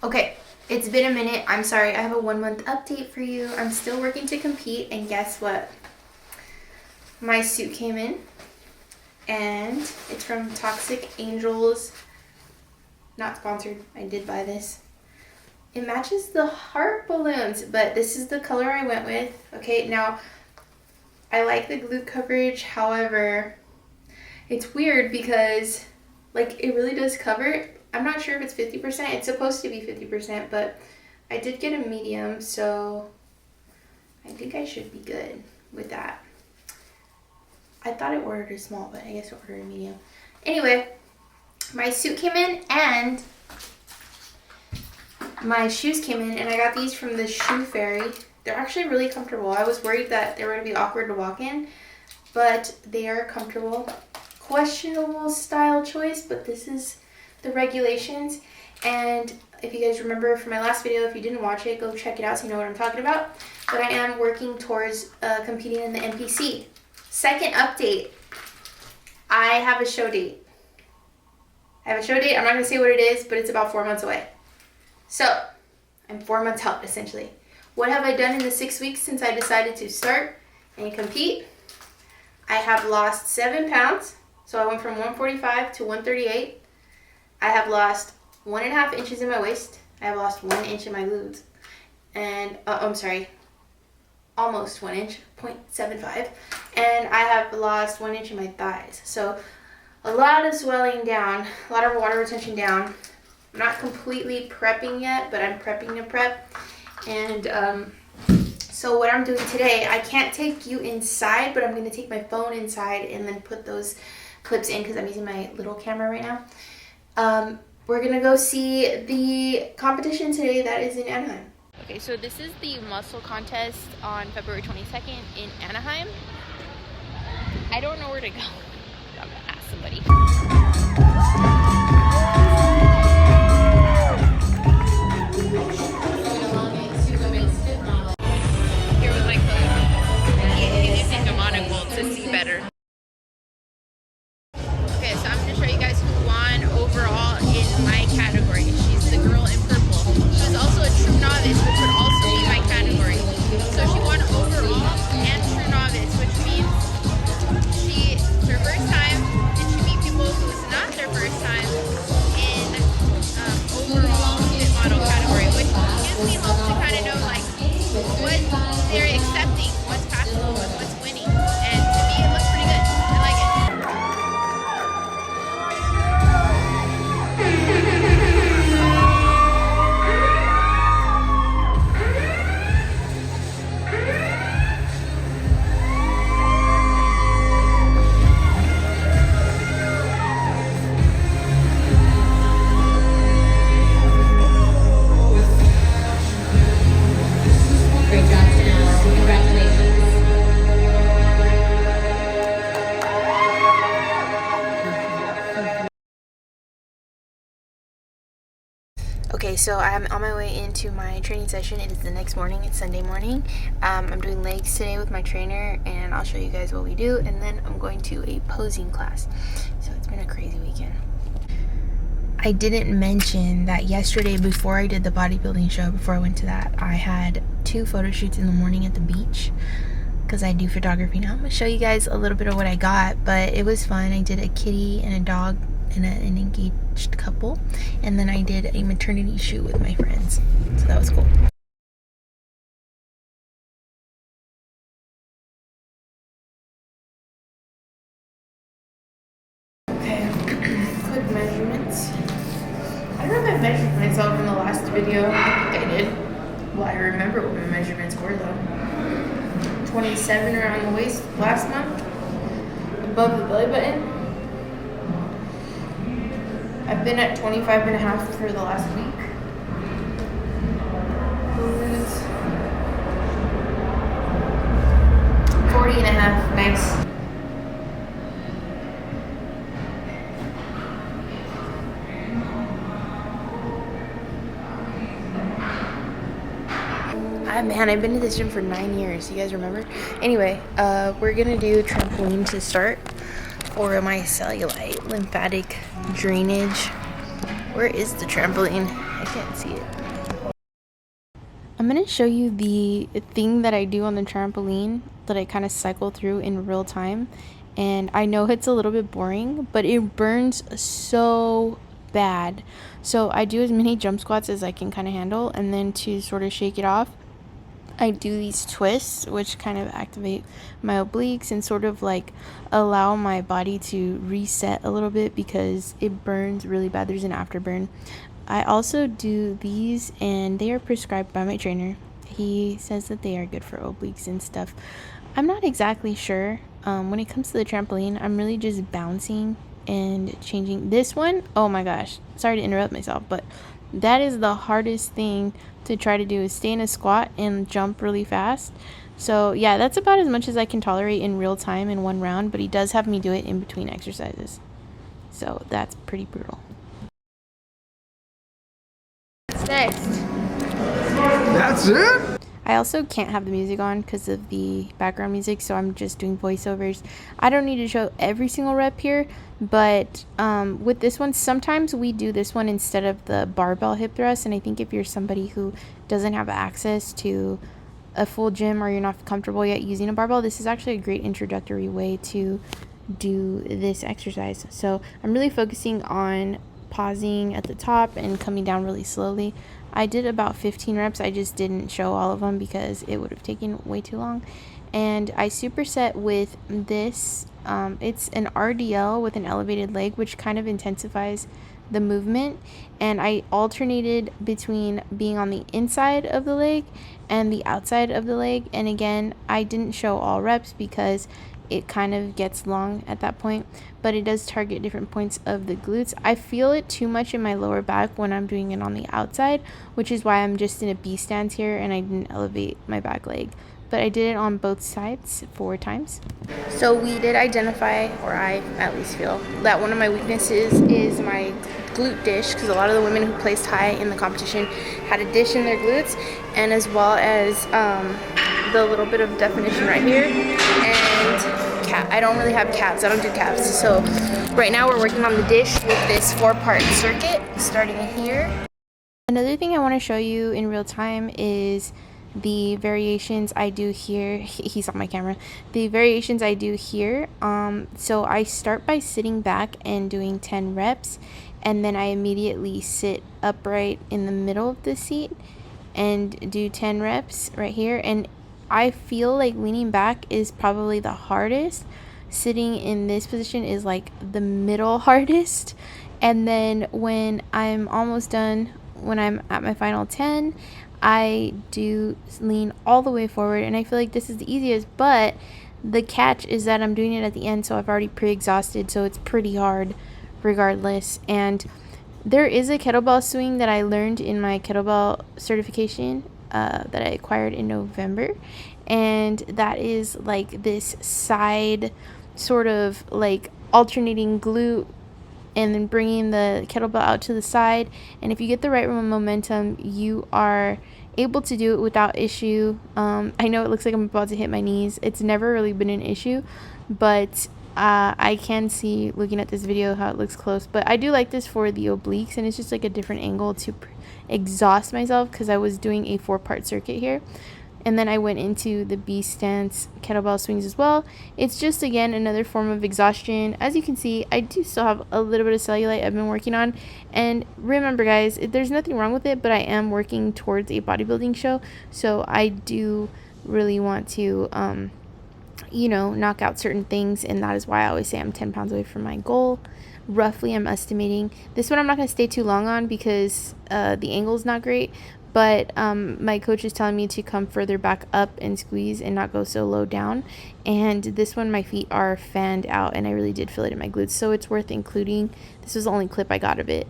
Okay, it's been a minute. I'm sorry. I have a 1-month update for you. I'm still working to compete, and guess what? My suit came in, and it's from Toxic Angels. Not sponsored. I did buy this. It matches the heart balloons, but this is the color I went with. Okay, now I like the glute coverage. However, it's weird because like it really does cover it. I'm not sure if it's 50%. It's supposed to be 50%, but I did get a medium, so I think I should be good with that. I thought I ordered a small, but I guess I ordered a medium. Anyway, my suit came in and my shoes came in, and I got these from the Shoe Fairy. They're actually really comfortable. I was worried that they were going to be awkward to walk in, but they are comfortable. Questionable style choice, but this is the regulations. And if you guys remember from my last video, if you didn't watch it, go check it out so you know what I'm talking about. But I am working towards competing in the NPC. Second update, I have a show date. I'm not going to say what it is, but it's about 4 months away. So I'm 4 months out, essentially. What have I done in the 6 weeks since I decided to start and compete? I have lost 7 pounds. So I went from 145 to 138. I have lost 1.5 inches in my waist. I have lost 1 inch in my glutes. And, almost 1 inch, 0.75. And I have lost 1 inch in my thighs. So a lot of swelling down, a lot of water retention down. I'm not completely prepping yet, but I'm prepping to prep. And so what I'm doing today, I can't take you inside, but I'm going to take my phone inside and then put those clips in because I'm using my little camera right now. We're going to go see the competition today that is in Anaheim. Okay, so this is the muscle contest on February 22nd in Anaheim. I don't know where to go. I'm going to ask somebody. Here with my coach. Using a monocle to see better. Okay, so I'm going to show you guys who won overall in my category. She's the girl in purple. She's also a true novice, which would also be my category. So she won overall and true novice, which means it's her first time, and she beat people who it's not their first time in overall fit model category, which gives me hope to kind of know like what they're accepting, what's passable, what's winning, and to me it looks pretty good. I like it. Okay, so I'm on my way into my training session. It is the next morning. It's Sunday morning. I'm doing legs today with my trainer, and I'll show you guys what we do, and then I'm going to a posing class. So it's been a crazy weekend. I didn't mention that yesterday before I did the bodybuilding show, before I went to that, I had 2 photo shoots in the morning at the beach because I do photography now. I'm going to show you guys a little bit of what I got, but it was fun. I did a kitty and a dog and an engaged couple, and then I did a maternity shoot with my friends, so that was cool. Okay, quick measurements. I don't know if I measured myself in the last video. I think I did. Well, I remember what my measurements were though. 27 around the waist last month, above the belly button. I've been at 25.5 for the last week. Balloons. 40.5, nice. Man, I've been to this gym for 9 years. You guys remember? Anyway, we're gonna do trampoline to start for my cellulite lymphatic drainage. Where is the trampoline? I can't see it. I'm gonna show you the thing that I do on the trampoline that I kind of cycle through in real time. And I know it's a little bit boring, but it burns so bad. So I do as many jump squats as I can kind of handle, and then to sort of shake it off, I do these twists, which kind of activate my obliques and sort of like allow my body to reset a little bit because it burns really bad. There's an afterburn. I also do these, and they are prescribed by my trainer. He says that they are good for obliques and stuff. I'm not exactly sure. When it comes to the trampoline, I'm really just bouncing and changing. This one, oh my gosh, sorry to interrupt myself, but that is the hardest thing to try to do, is stay in a squat and jump really fast. So yeah, that's about as much as I can tolerate in real time in one round, but he does have me do it in between exercises. So that's pretty brutal. Next. That's it? I also can't have the music on because of the background music, so I'm just doing voiceovers. I don't need to show every single rep here, but with this one, sometimes we do this one instead of the barbell hip thrust, and I think if you're somebody who doesn't have access to a full gym or you're not comfortable yet using a barbell, this is actually a great introductory way to do this exercise. So I'm really focusing on pausing at the top and coming down really slowly. I did about 15 reps. I just didn't show all of them because it would have taken way too long. And I superset with this. It's an RDL with an elevated leg, which kind of intensifies the movement. And I alternated between being on the inside of the leg and the outside of the leg. And again, I didn't show all reps because it kind of gets long at that point, but it does target different points of the glutes. I feel it too much in my lower back when I'm doing it on the outside, which is why I'm just in a B stance here and I didn't elevate my back leg. But I did it on both sides 4 times. So we did identify, or I at least feel, that one of my weaknesses is my glute dish, because a lot of the women who placed high in the competition had a dish in their glutes, and as well as the little bit of definition right here, and I don't really have calves. I don't do calves. So right now we're working on the dish with this 4-part circuit starting here. Another thing I want to show you in real time is the variations I do here. He's on my camera. The variations I do here. So I start by sitting back and doing 10 reps, and then I immediately sit upright in the middle of the seat and do 10 reps right here. And I feel like leaning back is probably the hardest. Sitting in this position is like the middle hardest. And then when I'm almost done, when I'm at my final 10, I do lean all the way forward, and I feel like this is the easiest, but the catch is that I'm doing it at the end, so I've already pre-exhausted, so it's pretty hard regardless. And there is a kettlebell swing that I learned in my kettlebell certification that I acquired in November, and that is like this side sort of like alternating glute and then bringing the kettlebell out to the side. And if you get the right momentum, you are able to do it without issue. I know it looks like I'm about to hit my knees. It's never really been an issue, but I can see looking at this video how it looks close. But I do like this for the obliques, and it's just like a different angle to exhaust myself, because I was doing a 4-part circuit here. And then I went into the B stance kettlebell swings as well. It's just, again, another form of exhaustion. As you can see, I do still have a little bit of cellulite I've been working on. And remember, guys, there's nothing wrong with it, but I am working towards a bodybuilding show. So I do really want to, knock out certain things. And that is why I always say I'm 10 pounds away from my goal. Roughly, I'm estimating. This one I'm not going to stay too long on because the angle is not great. But my coach is telling me to come further back up and squeeze and not go so low down. And this one, my feet are fanned out, and I really did feel it in my glutes. So it's worth including. This was the only clip I got of it.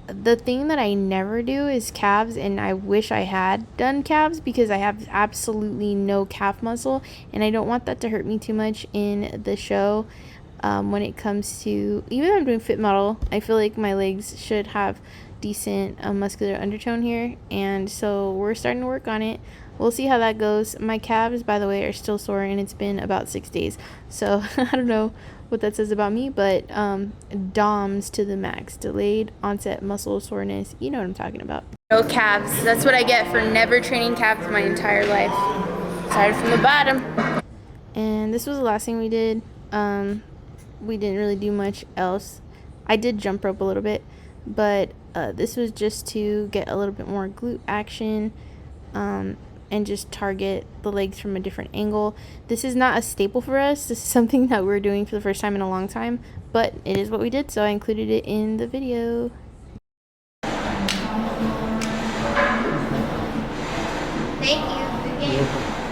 The thing that I never do is calves, and I wish I had done calves because I have absolutely no calf muscle, and I don't want that to hurt me too much in the show. When it comes to, even though I'm doing fit model, I feel like my legs should have decent muscular undertone here, and so we're starting to work on it. We'll see how that goes. My calves, by the way, are still sore, and it's been about 6 days, so I don't know what that says about me, but DOMS to the max, delayed onset muscle soreness. You know what I'm talking about. No calves. That's what I get for never training calves my entire life. Started from the bottom. And this was the last thing we did. We didn't really do much else. I did jump rope a little bit, but this was just to get a little bit more glute action, and just target the legs from a different angle. This is not a staple for us. This is something that we're doing for the first time in a long time, but it is what we did, so I included it in the video. Thank you. Good game.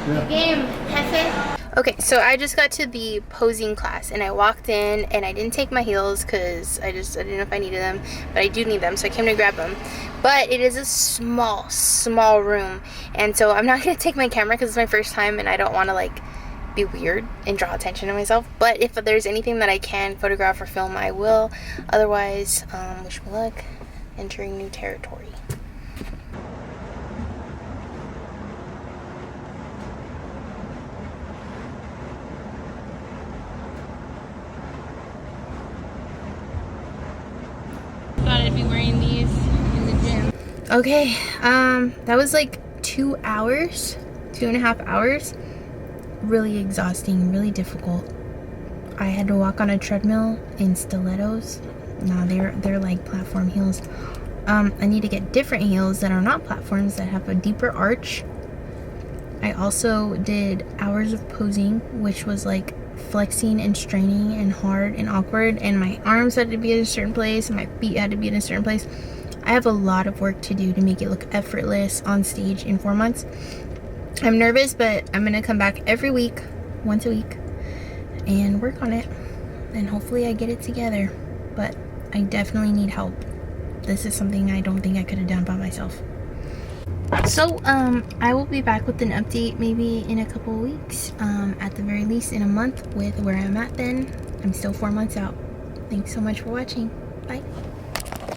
Good game. That's it. Okay, so I just got to the posing class, and I walked in, and I didn't take my heels because I didn't know if I needed them, but I do need them, so I came to grab them. But it is a small room, and so I'm not going to take my camera because it's my first time, and I don't want to, like, be weird and draw attention to myself. But if there's anything that I can photograph or film, I will. Otherwise, wish me luck entering new territory. Thought I'd be wearing these in the gym. Okay, that was like 2 hours, 2.5 hours. Really exhausting, really difficult. I had to walk on a treadmill in stilettos. No, they're like platform heels. I need to get different heels that are not platforms, that have a deeper arch. I also did hours of posing, which was like flexing and straining and hard and awkward, and my arms had to be in a certain place and my feet had to be in a certain place. I have a lot of work to do to make it look effortless on stage in 4 months. I'm nervous, but I'm gonna come back every week, once a week, and work on it, and hopefully I get it together. But I definitely need help. This is something I don't think I could have done by myself. So I will be back with an update maybe in a couple of weeks, at the very least in a month, with where I'm at then. I'm still 4 months out. Thanks so much for watching. Bye.